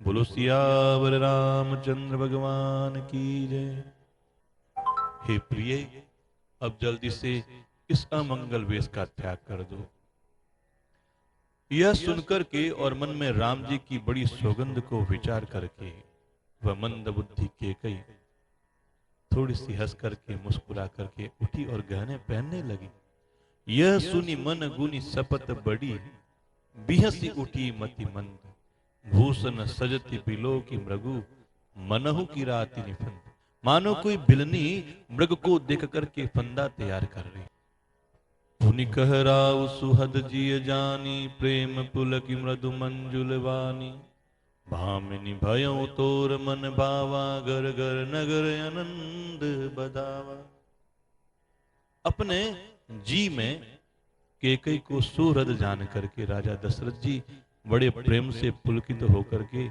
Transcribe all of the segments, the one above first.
बोलो सियावर रामचंद्र भगवान की जय। हे प्रिय, अब जल्दी से इस अमंगल वेश का त्याग कर दो। यह सुनकर के और मन में राम जी की बड़ी सौगंध को विचार करके वह मंद बुद्धि केकई थोड़ी सी हंस करके मुस्कुरा करके उठी और गहने पहनने लगी। यह सुनी मन गुनी सपत बड़ी, बिहसी उठी मति मंद। भूषण सजति बिलो की मृगु, मनहु की राति निफंद। मानो कोई बिलनी मृग को देख करके फंदा तैयार कर रही। पुनि कह राव सुहद जिय जानी, प्रेम पुलकी मृदु मंजुल वानी। भामिनी भयो तोर मन भावा, घर घर नगर आनंद बदावा। अपने जी में केकई को सुहृद जान करके राजा दशरथ जी बड़े प्रेम से पुलकित होकर के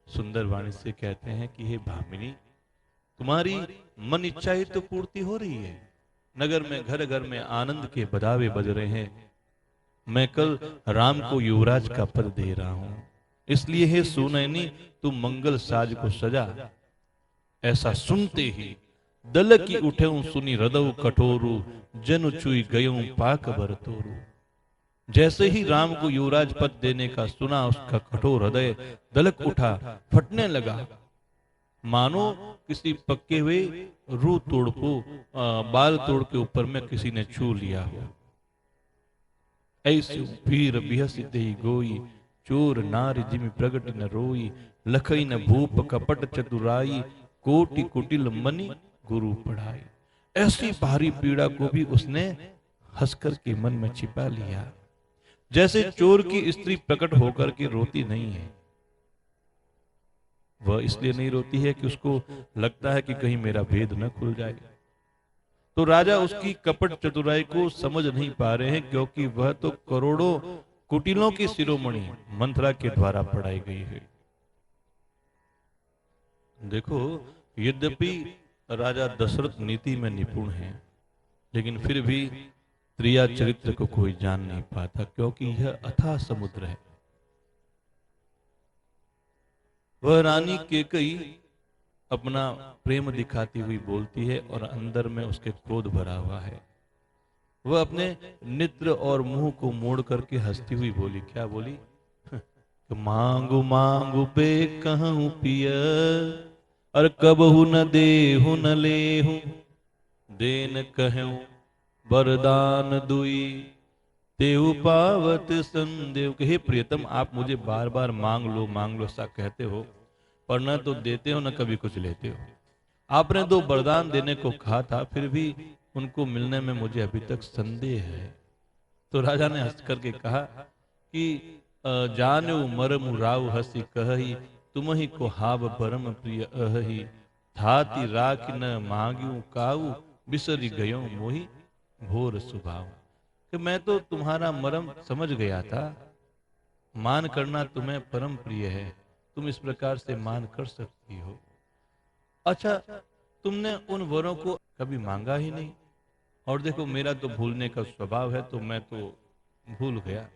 सुंदर वाणी से कहते हैं कि हे भामिनी, तुम्हारी मन इच्छा ही तो पूर्ति हो रही है। नगर में घर घर में आनंद के बदावे बज रहे हैं। मैं कल राम को युवराज का पद दे रहा हूं, इसलिए हे सुनैनी तू मंगल साज को सजा। ऐसा सुनते ही दल की उठे सुनी हृदय कठोरु, जन चुई गयो पाक बर तोरू। जैसे ही राम को युवराज पद देने का सुना, उसका कठोर हृदय दलक उठा, फटने लगा। मानो किसी पक्के हुए रूह तोड़ को बाल तोड़ के ऊपर में किसी ने छू लिया हो। ऐसे वीर बिहस देहि गोई, चोर नारी जिमि प्रगट न रोई। लखई न भूप कपट चतुराई, कोटि कुटिल मनि गुरु पढ़ाई। ऐसी भारी पीड़ा को भी उसने हंसकर के मन में छिपा लिया। जैसे चोर की स्त्री प्रकट होकर के रोती नहीं है। वह इसलिए नहीं रोती है कि उसको लगता है कि कहीं मेरा भेद न खुल जाए। तो राजा उसकी कपट चतुराई को समझ नहीं पा रहे हैं, क्योंकि वह तो करोड़ों कुटिलों की शिरोमणि मंथरा के द्वारा पढ़ाई गई है। देखो, यद्यपि राजा दशरथ नीति में निपुण है, लेकिन फिर भी त्रिया चरित्र को कोई जान नहीं पाता, क्योंकि यह अथाह समुद्र है। वह रानी केकई अपना प्रेम दिखाती हुई बोलती है और अंदर में उसके क्रोध भरा हुआ है। वह अपने नेत्र और मुंह को मोड़ करके हंसती हुई बोली। क्या बोली? मांगू मांगू पे कहूं पिय, और कबहु न देहु न लेहूं। देन कहूं वरदान दुई, तेऊ पावत संदेव। हे प्रियतम, आप मुझे बार बार मांग लो सा कहते हो, पर न तो देते हो न कभी कुछ लेते हो। आपने 2 वरदान देने को कहा था, फिर भी उनको मिलने में मुझे अभी तक संदेह है। तो राजा ने हंस करके कहा कि जानो मरमु राव हसी कहही, तुम ही को हाव परम प्रिय अहि। थाती राख न मांग्यू काऊ, बिसरी गयो मोहि भोर सुभाव। कि मैं तो तुम्हारा मरम समझ गया था। मान करना तुम्हें परम प्रिय है, तुम इस प्रकार से मान कर सकती हो। अच्छा, तुमने उन वरों को कभी मांगा ही नहीं। और देखो, मेरा तो भूलने का स्वभाव है, तो मैं तो भूल गया।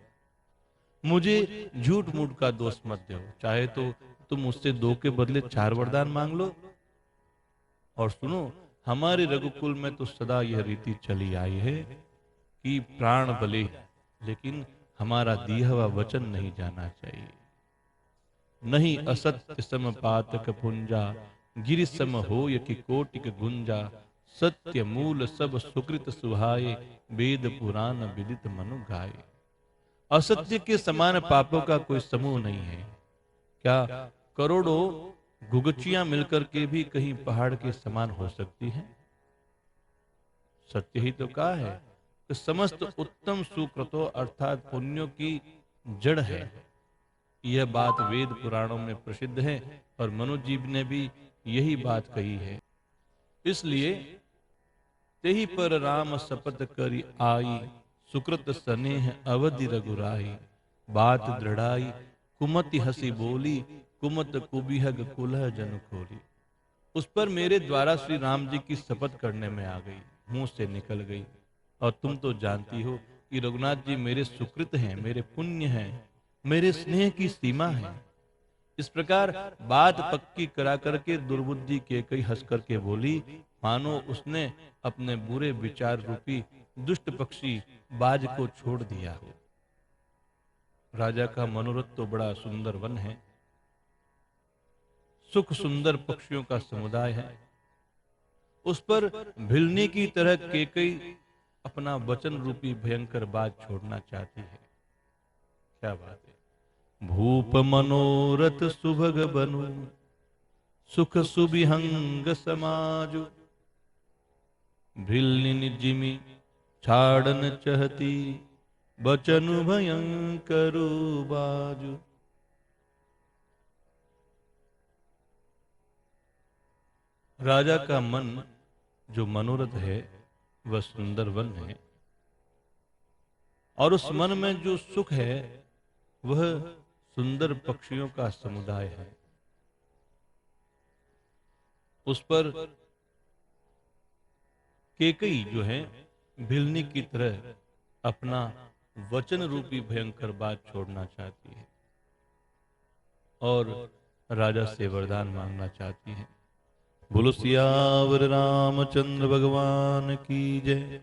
मुझे झूठ मूठ का दोष मत दो। चाहे तो तुम मुझसे 2 के बदले 4 वरदान मांग लो। और सुनो, हमारे रघुकुल में तो सदा यह रीति चली आई है कि प्राण बले, लेकिन हमारा दिया हुआ वचन नहीं जाना चाहिए। नहीं असत्य सम पातक पुंजा, गिरि सम हो यकि कोटिक गुंजा। सत्य मूल सब सुकृत सुहाए, वेद पुराण विदित मनु गाए। असत्य के समान पापों का कोई समूह नहीं है। क्या करोड़ों गुगचियां मिलकर के भी कहीं पहाड़ के समान हो सकती हैं? सत्य ही तो कहा है कि समस्त उत्तम सुकृतों अर्थात पुण्यों की जड़ है। यह बात वेद पुराणों में प्रसिद्ध है और मनुजीव ने भी यही बात कही है। इसलिए तेहि पर राम शपथ करी आई, सुकृत स्नेह अवधि रघुराई। बात दृढ़ाई कुमति हसी बोली, कुमत कुबिहग कुलह जन खोली। उस पर मेरे द्वारा श्री राम जी की शपथ करने में आ गई, मुंह से निकल गई। और तुम तो जानती हो कि रघुनाथ जी मेरे सुकृत हैं, मेरे पुण्य हैं, मेरे स्नेह की सीमा है। इस प्रकार बात पक्की करा करके दुर्बुद्धि कैकई हंस करके बोली, मानो उसने अपने बुरे विचार रूपी दुष्ट पक्षी बाज को छोड़ दिया हो। राजा का मनोरथ तो बड़ा सुंदर वन है, सुख सुंदर पक्षियों का समुदाय है, उस पर भिलने की तरह कैकई अपना वचन रूपी भयंकर बात छोड़ना चाहती है। क्या बात है। भूप मनोरथ सुभग बनु, सुख सुबिहंग समाजु, भिलनि जिमि छाड़न चहती, बचनु भयंकरु बाजु। राजा का मन जो मनोरथ है वह सुंदर वन है, और उस मन में जो सुख है वह सुंदर पक्षियों का समुदाय है। उस पर कैकई जो है भिलनी की तरह अपना वचन रूपी भयंकर बात छोड़ना चाहती है और राजा से वरदान मांगना चाहती है। बोलो सियावर रामचंद्र भगवान की जय।